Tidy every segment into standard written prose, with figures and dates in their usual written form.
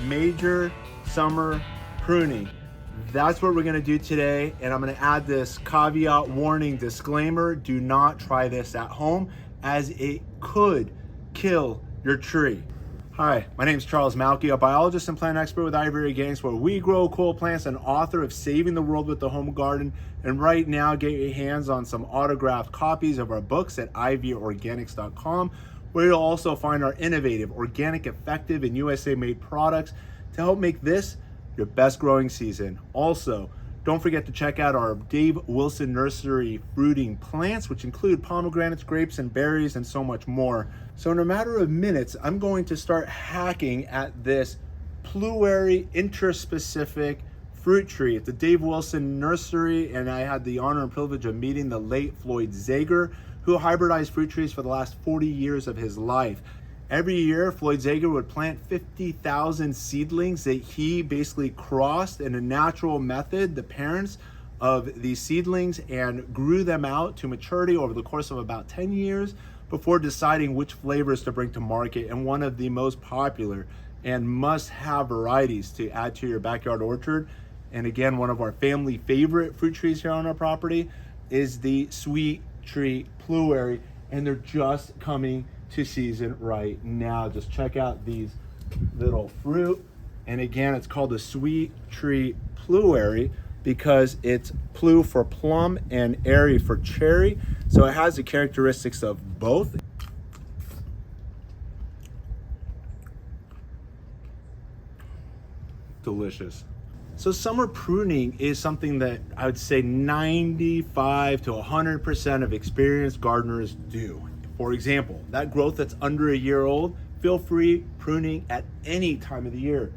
major summer pruning. That's what we're gonna do today, and I'm gonna add this caveat warning disclaimer: do not try this at home, as it could kill your tree. Hi, my name is Charles Malky, a biologist and plant expert with Ivory Organics, where we grow cool plants, and author of Saving the World with the Home Garden. And right now, get your hands on some autographed copies of our books at ivorganics.com, where you'll also find our innovative, organic, effective, and USA-made products to help make this your best growing season. Also, don't forget to check out our Dave Wilson Nursery fruiting plants, which include pomegranates, grapes, and berries, and so much more. So in a matter of minutes, I'm going to start hacking at this PLUERRY interspecific fruit tree at the Dave Wilson Nursery, and I had the honor and privilege of meeting the late Floyd Zager, who hybridized fruit trees for the last 40 years of his life. Every year, Floyd Zager would plant 50,000 seedlings that he basically crossed in a natural method, the parents of these seedlings, and grew them out to maturity over the course of about 10 years before deciding which flavors to bring to market. And one of the most popular and must-have varieties to add to your backyard orchard, and again, one of our family favorite fruit trees here on our property, is the sweet tree PLUERRY, and they're just coming to season right now. Just check out these little fruit, and again, it's called the sweet tree PLUERRY because it's plu for plum and airy for cherry, so it has the characteristics of both. Delicious. So summer pruning is something that I would say 95 to 100% of experienced gardeners do. For example, that growth that's under a year old, feel free pruning at any time of the year.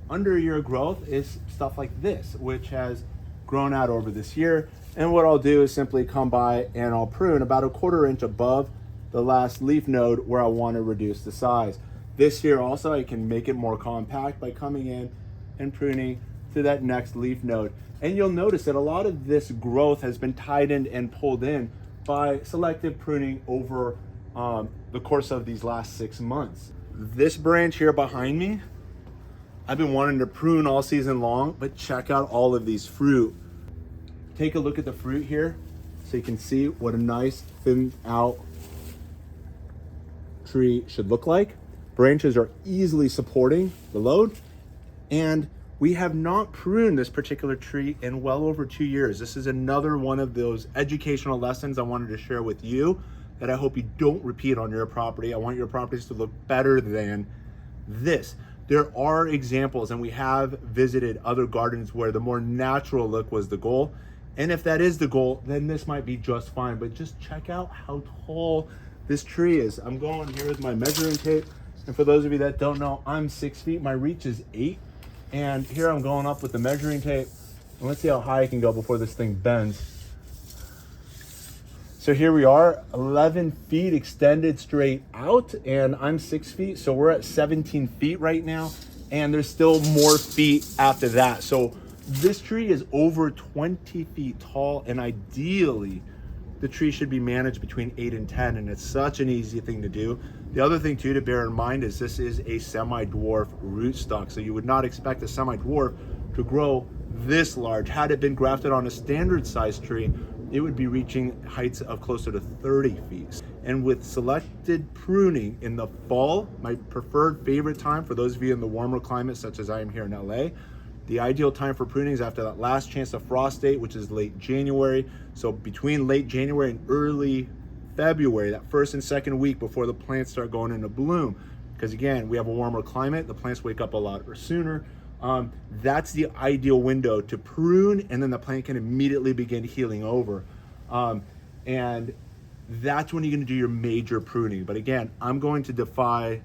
Under a year growth is stuff like this, which has grown out over this year. And what I'll do is simply come by and I'll prune about a 1/4 inch above the last leaf node where I want to reduce the size. This year also, I can make it more compact by coming in and pruning to that next leaf node. And you'll notice that a lot of this growth has been tightened and pulled in by selective pruning over the course of these last 6 months. This branch here behind me, I've been wanting to prune all season long, but check out all of these fruit. Take a look at the fruit here so you can see what a nice thinned out tree should look like. Branches are easily supporting the load, and we have not pruned this particular tree in well over 2 years. This is another one of those educational lessons I wanted to share with you that I hope you don't repeat on your property. I want your properties to look better than this. There are examples, and we have visited other gardens where the more natural look was the goal. And if that is the goal, then this might be just fine. But just check out how tall this tree is. I'm going here with my measuring tape. And for those of you that don't know, I'm 6 feet, my reach is 8. And here I'm going up with the measuring tape. And let's see how high I can go before this thing bends. So here we are, 11 feet extended straight out, and I'm 6 feet, so we're at 17 feet right now, and there's still more feet after that. So this tree is over 20 feet tall, and ideally, the tree should be managed between 8 and 10, and it's such an easy thing to do. The other thing too to bear in mind is this is a semi-dwarf rootstock, so you would not expect a semi-dwarf to grow this large. Had it been grafted on a standard size tree, it would be reaching heights of closer to 30 feet. And with selected pruning in the fall, my preferred favorite time for those of you in the warmer climate, such as I am here in LA, the ideal time for pruning is after that last chance of frost date, which is late January. So between late January and early February, that first and second week before the plants start going into bloom. Because again, we have a warmer climate, the plants wake up a lot sooner. That's the ideal window to prune, and then the plant can immediately begin healing over. And that's when you're going to do your major pruning. But again, I'm going to defy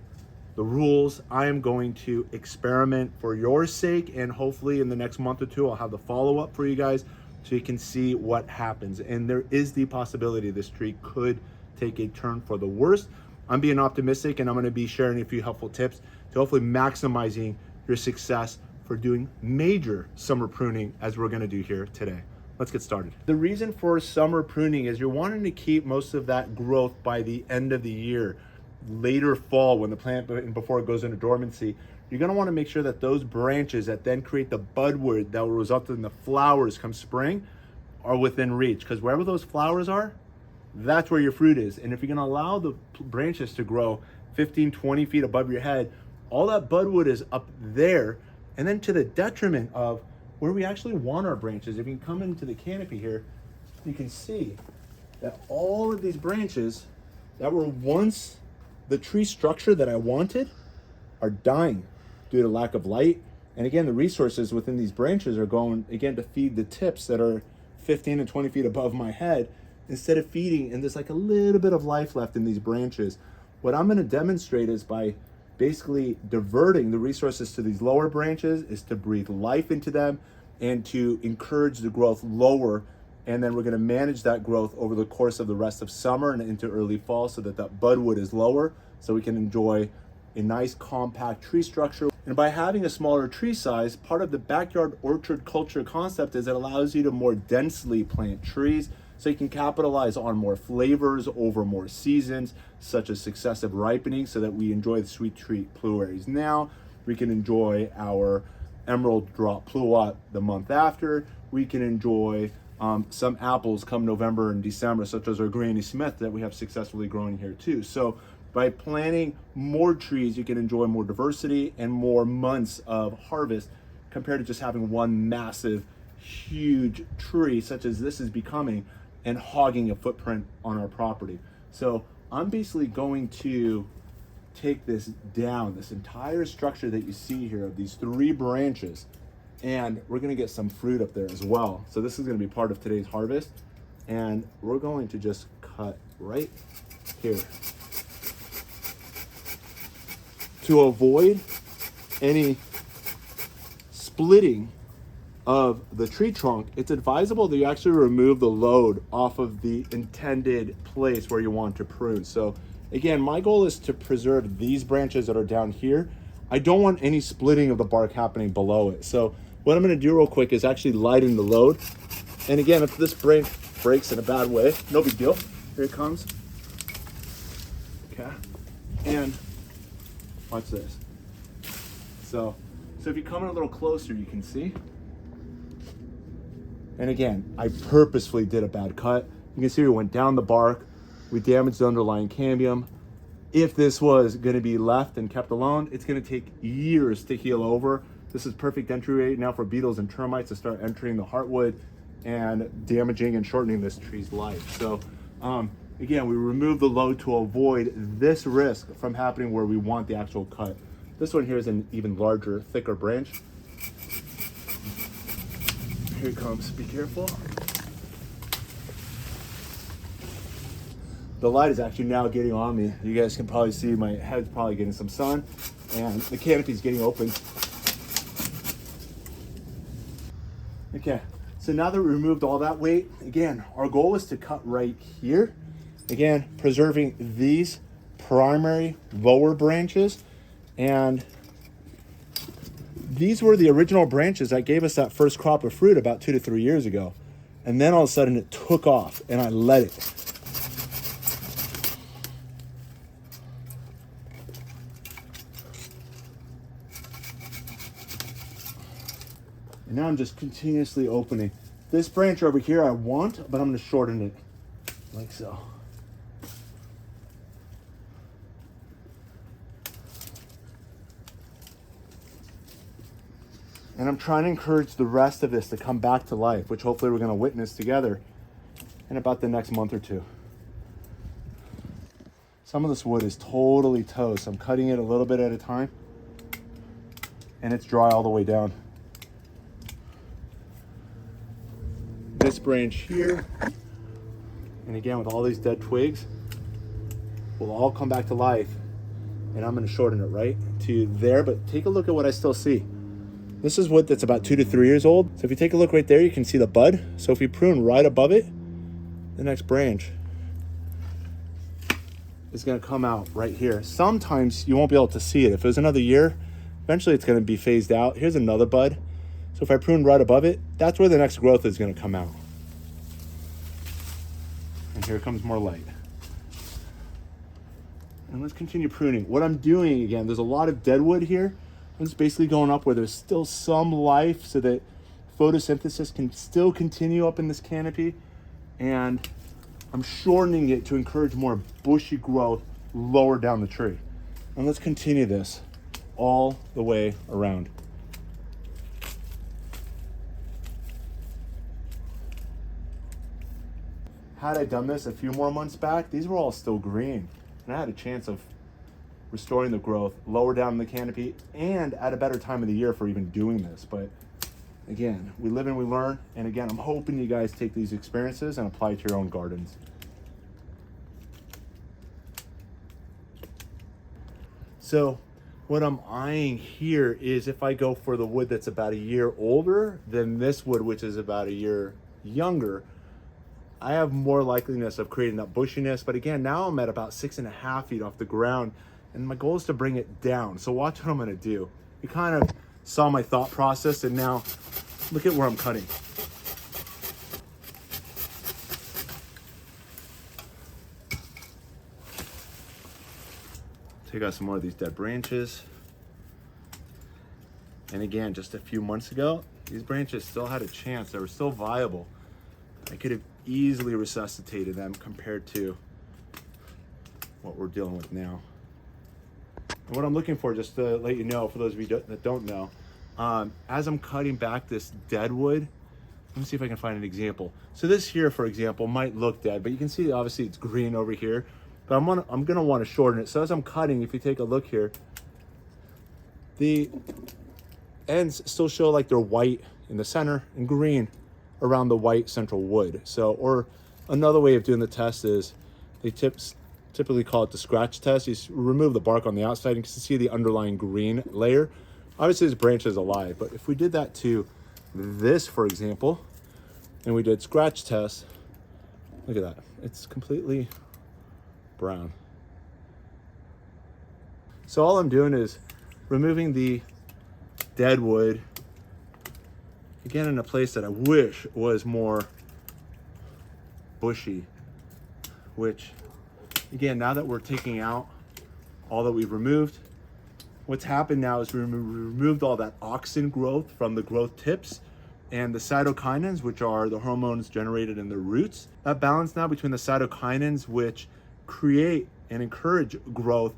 the rules. I am going to experiment for your sake, and hopefully in the next month or two, I'll have the follow-up for you guys so you can see what happens. And there is the possibility this tree could take a turn for the worst. I'm being optimistic, and I'm going to be sharing a few helpful tips to hopefully maximizing your success for doing major summer pruning, as we're going to do here today. Let's get started. The reason for summer pruning is you're wanting to keep most of that growth by the end of the year. later fall when the plant, before it goes into dormancy, you're gonna wanna make sure that those branches that then create the budwood that will result in the flowers come spring are within reach. Because wherever those flowers are, that's where your fruit is. And if you're gonna allow the branches to grow 15, 20 feet above your head, all that budwood is up there, and then to the detriment of where we actually want our branches. If you can come into the canopy here, you can see that all of these branches that were once the tree structure that I wanted are dying due to lack of light. And again, the resources within these branches are going, again, to feed the tips that are 15 and 20 feet above my head, instead of feeding, and there's like a little bit of life left in these branches. What I'm gonna demonstrate is by basically diverting the resources to these lower branches is to breathe life into them and to encourage the growth lower. And then we're gonna manage that growth over the course of the rest of summer and into early fall so that that budwood is lower, so we can enjoy a nice compact tree structure. And by having a smaller tree size, part of the backyard orchard culture concept is it allows you to more densely plant trees, so you can capitalize on more flavors over more seasons, such as successive ripening, so that we enjoy the sweet treat PLUERRYs now. We can enjoy our emerald drop pluot the month after. We can enjoy some apples come November and December, such as our Granny Smith that we have successfully growing here too. So by planting more trees, you can enjoy more diversity and more months of harvest compared to just having one massive, huge tree such as this is becoming and hogging a footprint on our property. So I'm basically going to take this down, this entire structure that you see here of these 3 branches, and we're gonna get some fruit up there as well. So this is gonna be part of today's harvest, and we're going to just cut right here. To avoid any splitting of the tree trunk, it's advisable that you actually remove the load off of the intended place where you want to prune. So again, my goal is to preserve these branches that are down here. I don't want any splitting of the bark happening below it. So what I'm gonna do real quick is actually lighten the load. And again, if this branch breaks in a bad way, no big deal. Here it comes. Okay, and watch this. So if you come in a little closer, you can see. And again, I purposefully did a bad cut. You can see we went down the bark, we damaged the underlying cambium. If this was gonna be left and kept alone, it's gonna take years to heal over. This is perfect entry rate now for beetles and termites to start entering the heartwood and damaging and shortening this tree's life. So again, we remove the load to avoid this risk from happening where we want the actual cut. This one here is an even larger, thicker branch. Here it comes, be careful. The light is actually now getting on me. You guys can probably see my head's probably getting some sun and the canopy's getting open. Okay, so now that we removed all that weight, again, our goal is to cut right here. Again, preserving these primary lower branches, and these were the original branches that gave us that first crop of fruit about 2 to 3 years ago. And then all of a sudden it took off and I let it. And now I'm just continuously opening. This branch over here I want, but I'm gonna shorten it like so. And I'm trying to encourage the rest of this to come back to life, which hopefully we're gonna witness together in about the next month or 2. Some of this wood is totally toast. I'm cutting it a little bit at a time, and it's dry all the way down. This branch here, and again with all these dead twigs, will all come back to life, and I'm gonna shorten it right to there, but take a look at what I still see. This is wood that's about 2 to 3 years old. So if you take a look right there, you can see the bud. So if we prune right above it, the next branch is gonna come out right here. Sometimes you won't be able to see it. If it was another year, eventually it's gonna be phased out. Here's another bud. So if I prune right above it, that's where the next growth is gonna come out. And here comes more light. And let's continue pruning. What I'm doing, again, there's a lot of dead wood here. I'm just basically going up where there's still some life so that photosynthesis can still continue up in this canopy. And I'm shortening it to encourage more bushy growth lower down the tree. And let's continue this all the way around. Had I done this a few more months back, these were all still green. And I had a chance of restoring the growth lower down in the canopy and at a better time of the year for even doing this. But again, we live and we learn. And again, I'm hoping you guys take these experiences and apply it to your own gardens. So what I'm eyeing here is if I go for the wood that's about a year older than this wood, which is about a year younger, I have more likeliness of creating that bushiness. But again, now I'm at about 6.5 feet off the ground, and my goal is to bring it down. So watch what I'm gonna do. You kind of saw my thought process, and now look at where I'm cutting. Take out some more of these dead branches. And again, just a few months ago, these branches still had a chance. They were still viable. I could have easily resuscitated them compared to what we're dealing with now. And what I'm looking for, just to let you know, for those of you that don't know, as I'm cutting back this dead wood, let me see if I can find an example. So this here, for example, might look dead, but you can see obviously it's green over here, but I'm gonna want to shorten it. So as I'm cutting, if you take a look here, the ends still show like they're white in the center and green around the white central wood. So, or another way of doing the test is they typically call it the scratch test. You remove the bark on the outside and you can see the underlying green layer. Obviously this branch is alive, but if we did that to this, for example, and we did scratch test, look at that. It's completely brown. So all I'm doing is removing the dead wood, again in a place that I wish was more bushy, which again, now that we're taking out all that we've removed, what's happened now is we removed all that auxin growth from the growth tips and the cytokinins, which are the hormones generated in the roots. That balance now between the cytokinins, which create and encourage growth,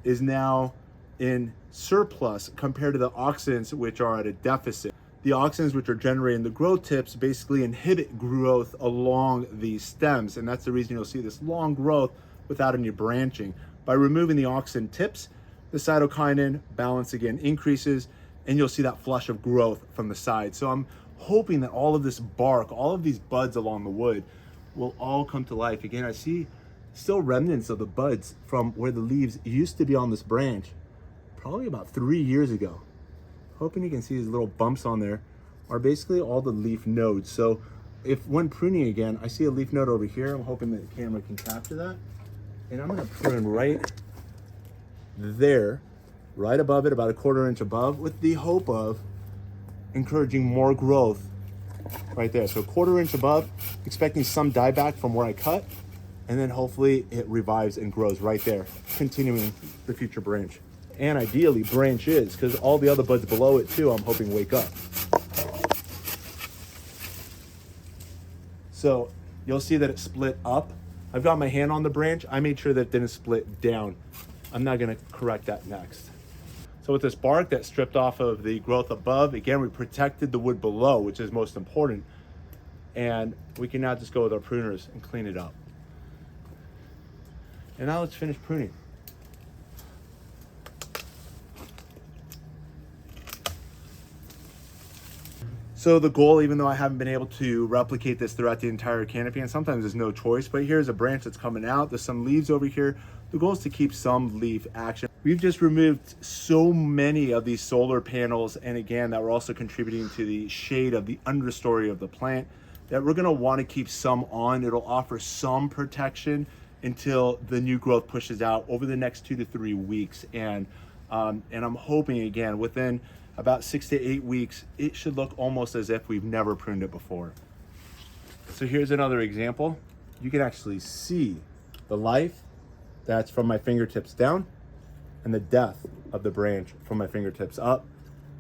is now in surplus compared to the auxins, which are at a deficit. The auxins, which are generating the growth tips, basically inhibit growth along these stems, and that's the reason you'll see this long growth without any branching. By removing the auxin tips, the cytokinin balance again increases, and you'll see that flush of growth from the side. So I'm hoping that all of this bark, all of these buds along the wood will all come to life. Again, I see still remnants of the buds from where the leaves used to be on this branch, probably about 3 years ago. Hoping you can see these little bumps on there are basically all the leaf nodes. So if when pruning again, I see a leaf node over here, I'm hoping that the camera can capture that. And I'm gonna prune right there, right above it, about 1/4 inch above, with the hope of encouraging more growth right there. So 1/4 inch above, expecting some dieback from where I cut, and then hopefully it revives and grows right there, continuing the future branch. And ideally branches, because all the other buds below it too, I'm hoping wake up. So you'll see that it split up. I've got my hand on the branch. I made sure that it didn't split down. I'm not gonna correct that next. So with this bark that stripped off of the growth above, again, we protected the wood below, which is most important. And we can now just go with our pruners and clean it up. And now let's finish pruning. So the goal, even though I haven't been able to replicate this throughout the entire canopy, and sometimes there's no choice, but here's a branch that's coming out, there's some leaves over here. The goal is to keep some leaf action. We've just removed so many of these solar panels, and again, that were also contributing to the shade of the understory of the plant, that we're gonna wanna keep some on. It'll offer some protection until the new growth pushes out over the next 2 to 3 weeks. And I'm hoping, again, within about 6 to 8 weeks, it should look almost as if we've never pruned it before. So here's another example. You can actually see the life that's from my fingertips down, and the depth of the branch from my fingertips up.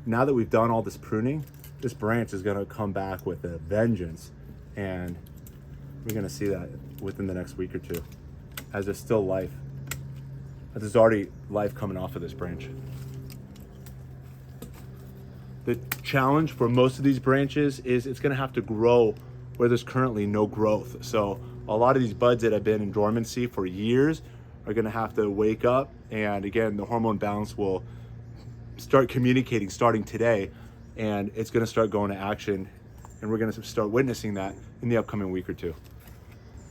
Now that we've done all this pruning, this branch is gonna come back with a vengeance, and we're gonna see that within the next week or two, as there's still life. As there's already life coming off of this branch. The challenge for most of these branches is it's gonna have to grow where there's currently no growth. So a lot of these buds that have been in dormancy for years are gonna have to wake up, and again, the hormone balance will start communicating starting today, and it's gonna start going to action, and we're gonna start witnessing that in the upcoming week or two.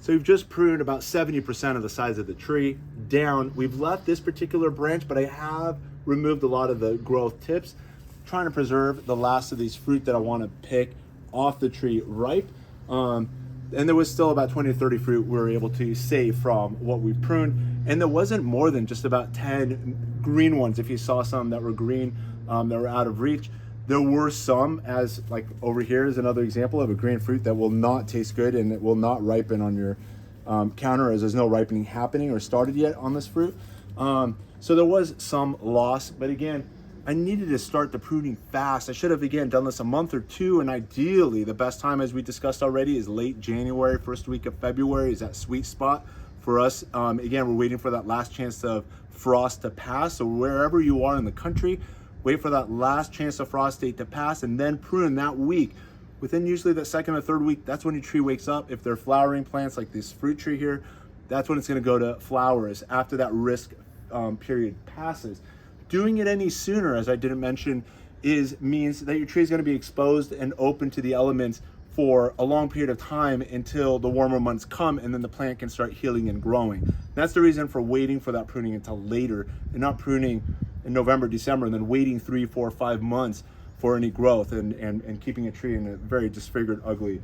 So we've just pruned about 70% of the size of the tree down. We've left this particular branch, but I have removed a lot of the growth tips, trying to preserve the last of these fruit that I wanna pick off the tree ripe. And there was still about 20 to 30 fruit we were able to save from what we pruned. And there wasn't more than just about 10 green ones. If you saw some that were green, that were out of reach. There were some, as like over here is another example of a green fruit that will not taste good and it will not ripen on your counter, as there's no ripening happening or started yet on this fruit. So there was some loss, but again, I needed to start the pruning fast. I should have, again, done this a month or two, and ideally, the best time, as we discussed already, is late January, first week of February is that sweet spot for us. Again, we're waiting for that last chance of frost to pass, so wherever you are in the country, wait for that last chance of frost date to pass, and then prune that week. Within usually the second or third week, that's when your tree wakes up. If they're flowering plants like this fruit tree here, that's when it's gonna go to flowers after that risk period passes. Doing it any sooner, as I didn't mention, means that your tree is going to be exposed and open to the elements for a long period of time until the warmer months come, and then the plant can start healing and growing. That's the reason for waiting for that pruning until later, and not pruning in November, December, and then waiting 3, 4, 5 months for any growth and keeping a tree in a very disfigured, ugly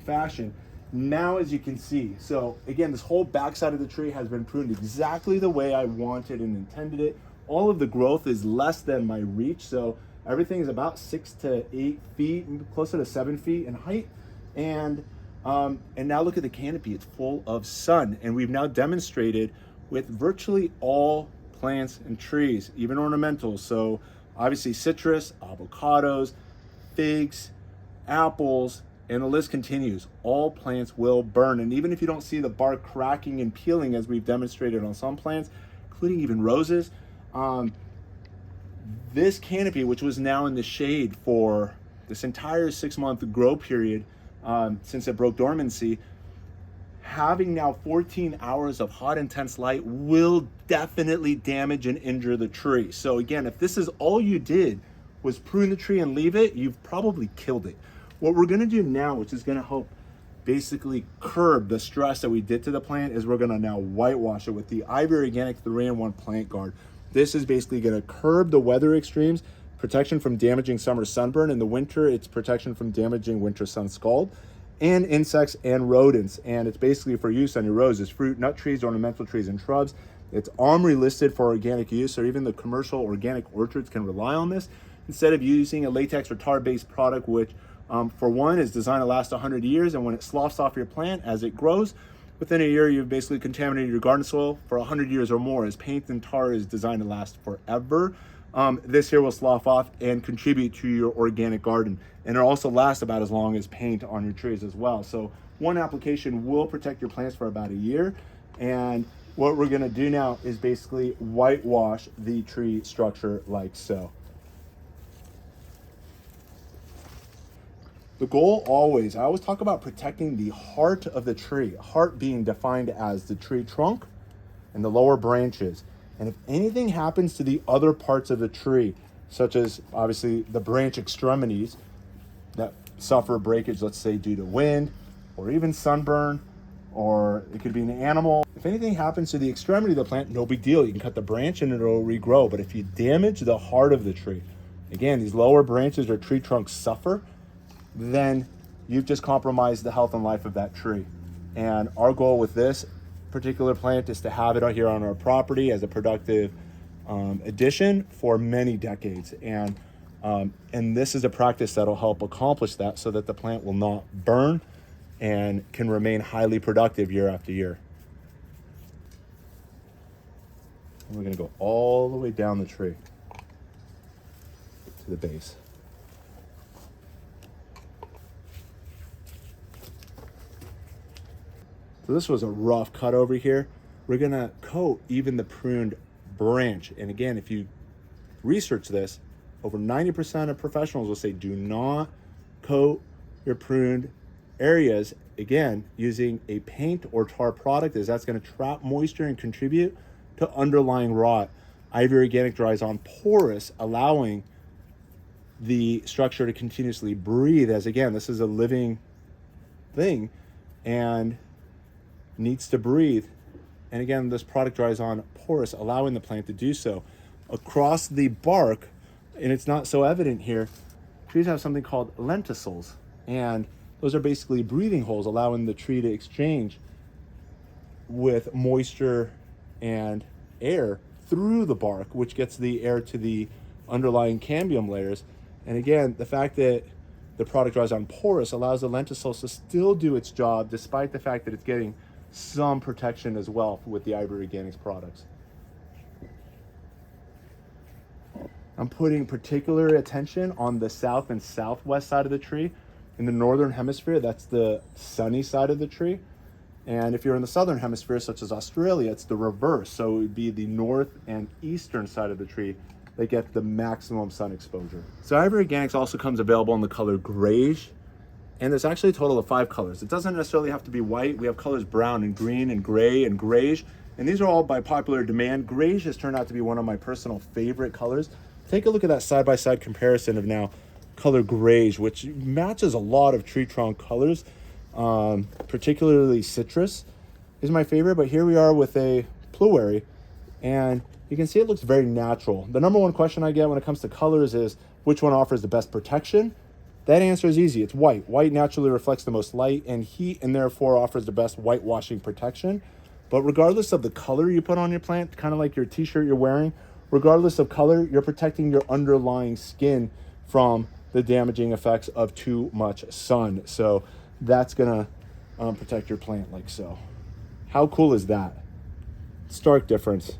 fashion. Now, as you can see, so again, this whole backside of the tree has been pruned exactly the way I wanted and intended it. All of the growth is less than my reach, so everything is about 6 to 8 feet, closer to 7 feet in height. And now look at the canopy, it's full of sun. And we've now demonstrated with virtually all plants and trees, even ornamentals. So obviously citrus, avocados, figs, apples, and the list continues. All plants will burn. And even if you don't see the bark cracking and peeling, as we've demonstrated on some plants, including even roses, this canopy, which was now in the shade for this entire 6-month grow period since it broke dormancy, having now 14 hours of hot, intense light will definitely damage and injure the tree. So again, if this is all you did was prune the tree and leave it, you've probably killed it. What we're gonna do now, which is gonna help basically curb the stress that we did to the plant, is we're gonna now whitewash it with the Ivy Organic 3-in-1 Plant Guard. This is basically going to curb the weather extremes, protection from damaging summer sunburn. In the winter, it's protection from damaging winter sun scald, and insects and rodents. And it's basically for use on your roses, fruit, nut trees, ornamental trees, and shrubs. It's OMRI listed for organic use, or even the commercial organic orchards can rely on this, instead of using a latex or tar-based product, which for one is designed to last 100 years. And when it sloughs off your plant as it grows, within a year, you've basically contaminated your garden soil for 100 years or more, as paint and tar is designed to last forever. This here will slough off and contribute to your organic garden. And it also lasts about as long as paint on your trees as well. So one application will protect your plants for about a year. And what we're gonna do now is basically whitewash the tree structure like so. The goal always, I always talk about protecting the heart of the tree, heart being defined as the tree trunk and the lower branches. And if anything happens to the other parts of the tree, such as obviously the branch extremities that suffer breakage, let's say due to wind or even sunburn, or it could be an animal. If anything happens to the extremity of the plant, no big deal. You can cut the branch and it'll regrow. But if you damage the heart of the tree, again, these lower branches or tree trunks suffer, then you've just compromised the health and life of that tree. And our goal with this particular plant is to have it out here on our property as a productive addition for many decades. And this is a practice that'll help accomplish that, so that the plant will not burn and can remain highly productive year after year. And we're gonna go all the way down the tree to the base. So this was a rough cut over here. We're gonna coat even the pruned branch. And again, if you research this, over 90% of professionals will say do not coat your pruned areas, again, using a paint or tar product, as that's gonna trap moisture and contribute to underlying rot. Ivory Organic dries on porous, allowing the structure to continuously breathe, as again, this is a living thing and needs to breathe. And again, this product dries on porous, allowing the plant to do so. Across the bark, and it's not so evident here, trees have something called lenticels, and those are basically breathing holes, allowing the tree to exchange with moisture and air through the bark, which gets the air to the underlying cambium layers. And again, the fact that the product dries on porous allows the lenticels to still do its job, despite the fact that it's getting some protection as well with the Ivory Organics products. I'm putting particular attention on the south and southwest side of the tree. In the northern hemisphere, that's the sunny side of the tree. And if you're in the southern hemisphere, such as Australia, it's the reverse. So it would be the north and eastern side of the tree that get the maximum sun exposure. So Ivory Organics also comes available in the color Greige, and there's actually a total of 5 colors. It doesn't necessarily have to be white. We have colors brown and green and gray and Greige, and these are all by popular demand. Greige has turned out to be one of my personal favorite colors. Take a look at that side-by-side comparison of now color Greige, which matches a lot of tree trunk colors, particularly citrus is my favorite, but here we are with a PLUERRY, and you can see it looks very natural. The number one question I get when it comes to colors is which one offers the best protection? That answer is easy. It's white. White naturally reflects the most light and heat, and therefore offers the best whitewashing protection. But regardless of the color you put on your plant, kind of like your t-shirt you're wearing, regardless of color, you're protecting your underlying skin from the damaging effects of too much sun. So that's gonna protect your plant like so. How cool is that? Stark difference.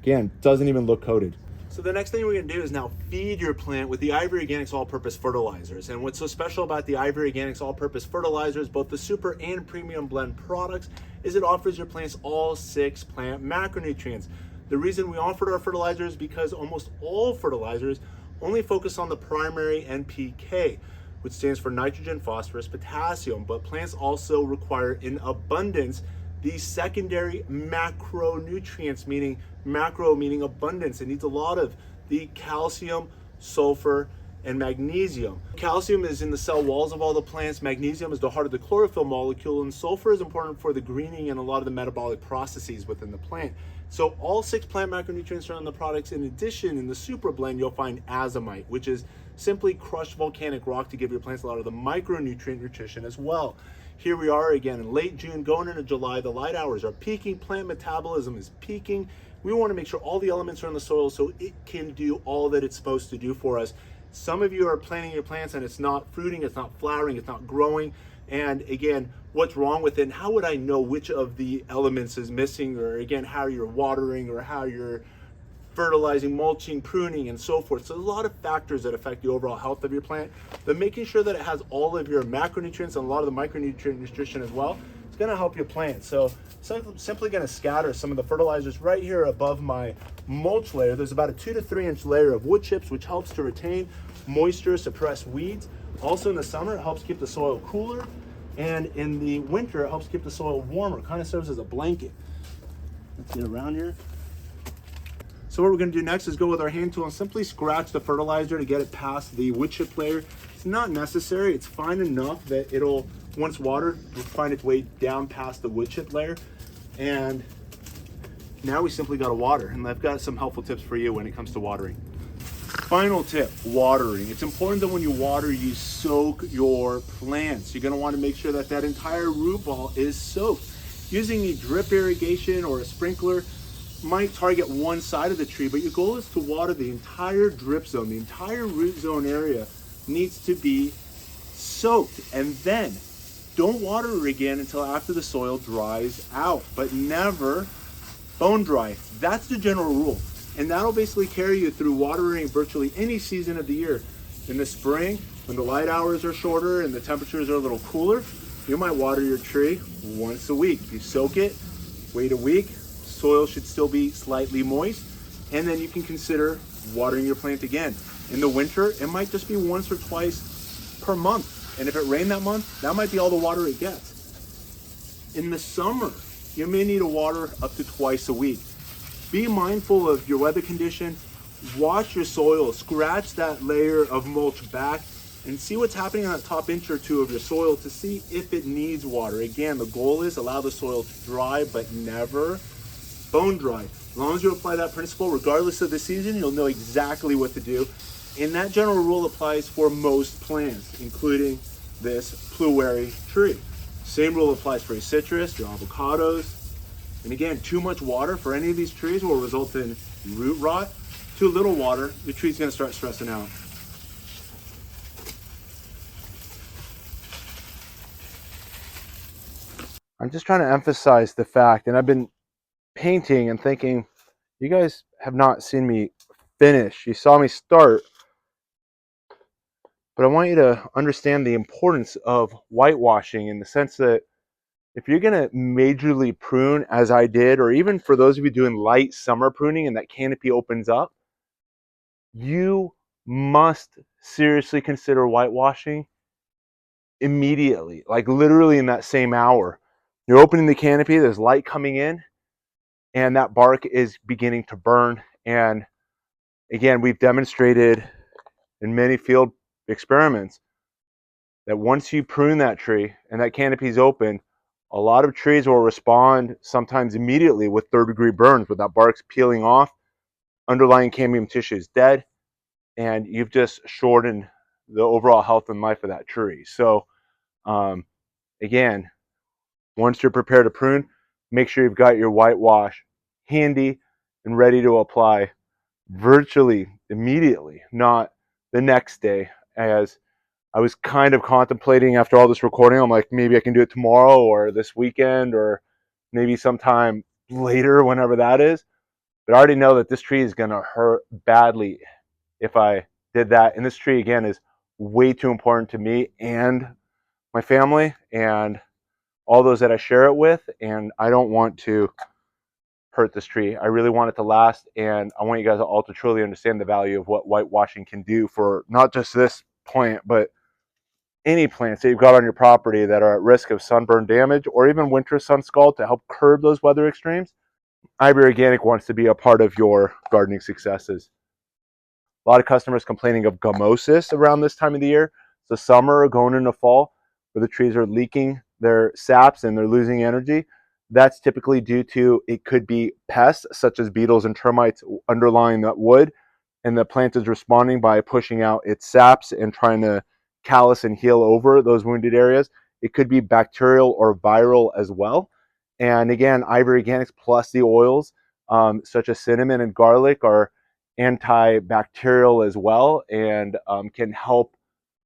Again, doesn't even look coated. So the next thing we're gonna do is now feed your plant with the Ivory Organics all-purpose fertilizers. And what's so special about the Ivory Organics all-purpose fertilizers, both the super and premium blend products, is it offers your plants all 6 plant macronutrients. The reason we offered our fertilizers is because almost all fertilizers only focus on the primary NPK, which stands for nitrogen, phosphorus, potassium, but plants also require in abundance these secondary macronutrients, meaning macro meaning abundance. It needs a lot of the calcium, sulfur, and magnesium. Calcium is in the cell walls of all the plants, magnesium is the heart of the chlorophyll molecule, and sulfur is important for the greening and a lot of the metabolic processes within the plant. So all 6 plant macronutrients are on the products. In addition, in the super blend, you'll find azomite, which is simply crushed volcanic rock to give your plants a lot of the micronutrient nutrition as well. Here we are again in late June, going into July. The light hours are peaking, plant metabolism is peaking. We want to make sure all the elements are in the soil so it can do all that it's supposed to do for us. Some of you are planting your plants and it's not fruiting, it's not flowering, it's not growing. And again, what's wrong with it? And how would I know which of the elements is missing, or again, how you're watering or how you're fertilizing, mulching, pruning, and so forth. So there's a lot of factors that affect the overall health of your plant, but making sure that it has all of your macronutrients and a lot of the micronutrient nutrition as well, it's gonna help your plant. So simply gonna scatter some of the fertilizers right here above my mulch layer. There's about a 2 to 3 inch layer of wood chips, which helps to retain moisture, suppress weeds. Also in the summer, it helps keep the soil cooler. And in the winter, it helps keep the soil warmer. Kind of serves as a blanket. Let's get around here. So what we're gonna do next is go with our hand tool and simply scratch the fertilizer to get it past the wood chip layer. It's not necessary, it's fine enough that it'll, once watered, find its way down past the wood chip layer. And now we simply gotta water. And I've got some helpful tips for you when it comes to watering. Final tip, watering. It's important that when you water, you soak your plants. You're gonna wanna make sure that that entire root ball is soaked. Using a drip irrigation or a sprinkler might target one side of the tree, but your goal is to water the entire drip zone. The entire root zone area needs to be soaked. And then don't water again until after the soil dries out, but never bone dry. That's the general rule. And that'll basically carry you through watering virtually any season of the year. In the spring, when the light hours are shorter and the temperatures are a little cooler, you might water your tree once a week. You soak it, wait a week, soil should still be slightly moist, and then you can consider watering your plant again. In the winter, it might just be once or twice per month. And if it rained that month, that might be all the water it gets. In the summer, you may need to water up to twice a week. Be mindful of your weather condition. Watch your soil, scratch that layer of mulch back and see what's happening on the top inch or two of your soil to see if it needs water. Again, the goal is allow the soil to dry, but never bone dry. As long as you apply that principle, regardless of the season, you'll know exactly what to do. And that general rule applies for most plants, including this PLUERRY tree. Same rule applies for your citrus, your avocados. And again, too much water for any of these trees will result in root rot. Too little water, your tree's gonna start stressing out. I'm just trying to emphasize the fact, and I've been painting and thinking, you guys have not seen me finish. You saw me start, but I want you to understand the importance of whitewashing in the sense that if you're going to majorly prune as I did, or even for those of you doing light summer pruning and that canopy opens up, you must seriously consider whitewashing immediately, like literally in that same hour. You're opening the canopy, there's light coming in, and that bark is beginning to burn. And again, we've demonstrated in many field experiments that once you prune that tree and that canopy is open, a lot of trees will respond sometimes immediately with third-degree burns, with that bark's peeling off, underlying cambium tissue is dead, and you've just shortened the overall health and life of that tree. So again, once you're prepared to prune, make sure you've got your whitewash handy and ready to apply virtually immediately, not the next day. As I was kind of contemplating after all this recording, I'm like, maybe I can do it tomorrow or this weekend or maybe sometime later, whenever that is. But I already know that this tree is going to hurt badly if I did that. And this tree, again, is way too important to me and my family and all those that I share it with. And I don't want to hurt this tree. I really want it to last. And I want you guys all to truly understand the value of what whitewashing can do for not just this plant, but any plants that you've got on your property that are at risk of sunburn damage or even winter sun scald to help curb those weather extremes. Ivory Organic wants to be a part of your gardening successes. A lot of customers complaining of gummosis around this time of the year. So summer going into fall, where the trees are leaking their saps and they're losing energy. That's typically due to, it could be pests such as beetles and termites underlying that wood, and the plant is responding by pushing out its saps and trying to callus and heal over those wounded areas. It could be bacterial or viral as well. And again, Ivory Organics plus the oils, such as cinnamon and garlic, are antibacterial as well, and can help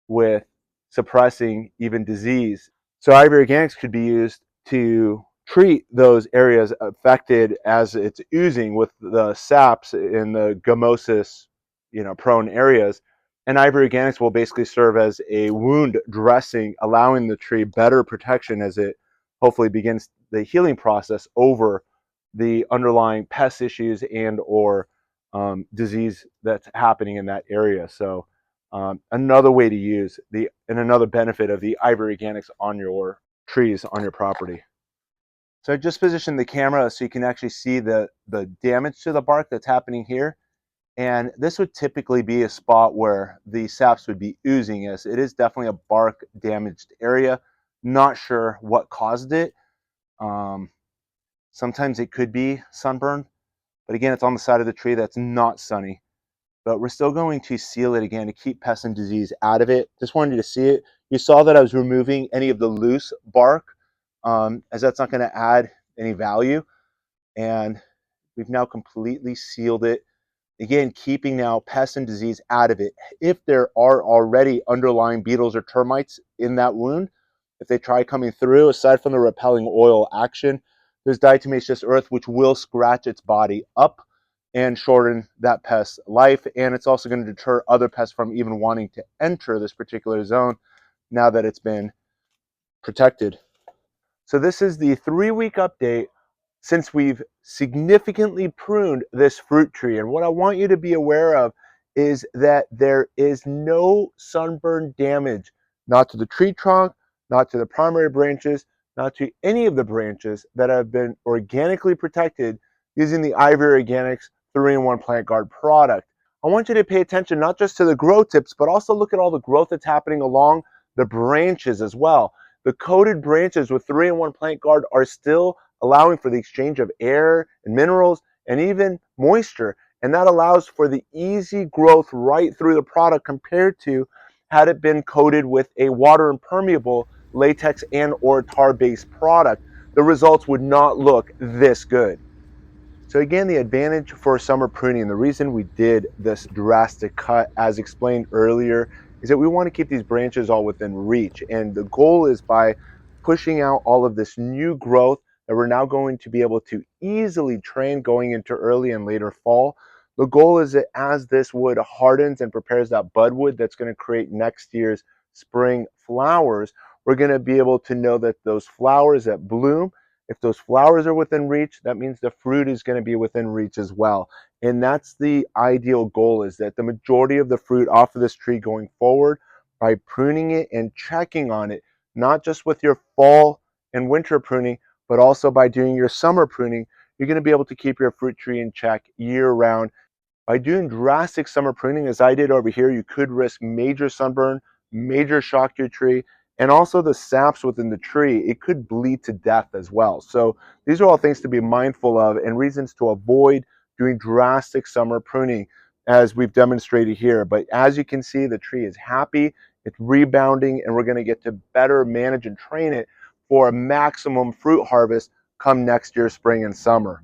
with suppressing even disease. So Ivory Organics could be used to treat those areas affected as it's oozing with the saps in the gummosis, prone areas. And Ivory Organics will basically serve as a wound dressing, allowing the tree better protection as it hopefully begins the healing process over the underlying pest issues and or disease that's happening in that area. So another way to use and another benefit of the Ivory Organics on your trees on your property. So I just positioned the camera so you can actually see the damage to the bark that's happening here. And this would typically be a spot where the saps would be oozing, as it is definitely a bark damaged area. Not sure what caused it. Sometimes it could be sunburn, but again, it's on the side of the tree that's not sunny. But we're still going to seal it again to keep pests and disease out of it. Just wanted you to see it. You saw that I was removing any of the loose bark, as that's not going to add any value. And we've now completely sealed it. Again, keeping now pests and disease out of it. If there are already underlying beetles or termites in that wound, if they try coming through, aside from the repelling oil action, There's diatomaceous earth, which will scratch its body up and shorten that pest's life. And it's also going to deter other pests from even wanting to enter this particular zone now that it's been protected. So this is the 3-week update since we've significantly pruned this fruit tree. And what I want you to be aware of is that there is no sunburn damage, not to the tree trunk, not to the primary branches, not to any of the branches that have been organically protected using the Ivory Organics 3-in-1 Plant Guard product. I want you to pay attention not just to the grow tips, but also look at all the growth that's happening along the branches as well. The coated branches with 3-in-1 Plant Guard are still allowing for the exchange of air and minerals and even moisture. And that allows for the easy growth right through the product compared to had it been coated with a water impermeable latex and or tar-based product. The results would not look this good. So again, the advantage for summer pruning, the reason we did this drastic cut, as explained earlier, is that we want to keep these branches all within reach. And the goal is by pushing out all of this new growth that we're now going to be able to easily train going into early and later fall. The goal is that as this wood hardens and prepares that budwood that's going to create next year's spring flowers, we're going to be able to know that those flowers that bloom, if those flowers are within reach, that means the fruit is going to be within reach as well. And that's the ideal goal, is that the majority of the fruit off of this tree going forward, by pruning it and checking on it, not just with your fall and winter pruning, but also by doing your summer pruning, you're going to be able to keep your fruit tree in check year round. By doing drastic summer pruning, as I did over here, you could risk major sunburn, major shock to your tree, and also the saps within the tree. It could bleed to death as well. So these are all things to be mindful of and reasons to avoid doing drastic summer pruning as we've demonstrated here. But as you can see, the tree is happy, it's rebounding, and we're going to get to better manage and train it for a maximum fruit harvest come next year, spring and summer.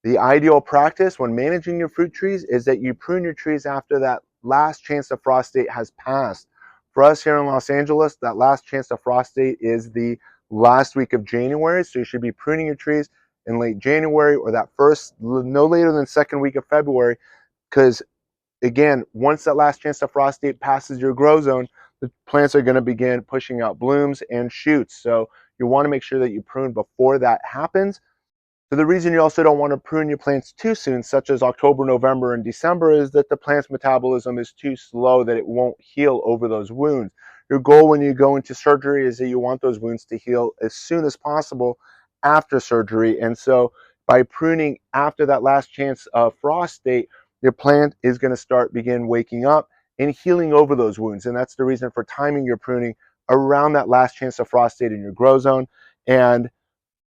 The ideal practice when managing your fruit trees is that you prune your trees after that last chance of frost date has passed. For us here in Los Angeles, that last chance of frost date is the last week of January. So you should be pruning your trees in late January or that first, no later than second week of February. Because again, once that last chance of frost date passes your grow zone, the plants are going to begin pushing out blooms and shoots. So you want to make sure that you prune before that happens. So the reason you also don't want to prune your plants too soon, such as October, November, and December, is that the plant's metabolism is too slow that it won't heal over those wounds. Your goal when you go into surgery is that you want those wounds to heal as soon as possible after surgery. And so by pruning after that last chance of frost date, your plant is going to begin waking up and healing over those wounds. And that's the reason for timing your pruning around that last chance of frost date in your grow zone. And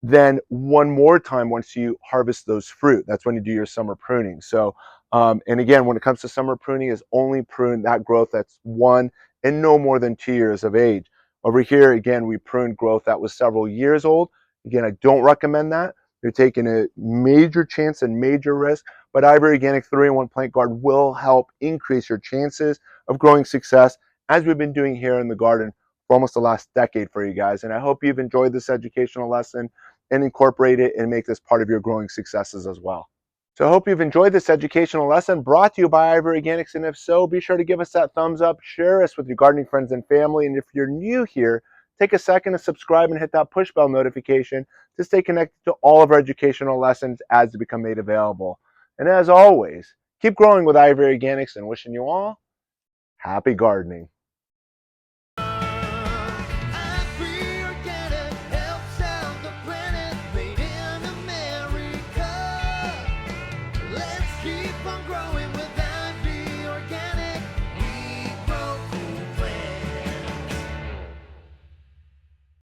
then one more time once you harvest those fruit. That's when you do your summer pruning. So, and again, when it comes to summer pruning, is only prune that growth that's 1 and no more than 2 years of age. Over here, again, we pruned growth that was several years old. Again, I don't recommend that. You're taking a major chance and major risk, but Ivory Organic 3-in-1 Plant Guard will help increase your chances of growing success, as we've been doing here in the garden for almost the last decade for you guys. And I hope you've enjoyed this educational lesson and incorporate it and make this part of your growing successes as well. So I hope you've enjoyed this educational lesson brought to you by Ivory Organics, and if so, be sure to give us that thumbs up, share us with your gardening friends and family, and if you're new here, take a second to subscribe and hit that push bell notification to stay connected to all of our educational lessons as they become made available. And as always, keep growing with Ivory Organics, and wishing you all happy gardening.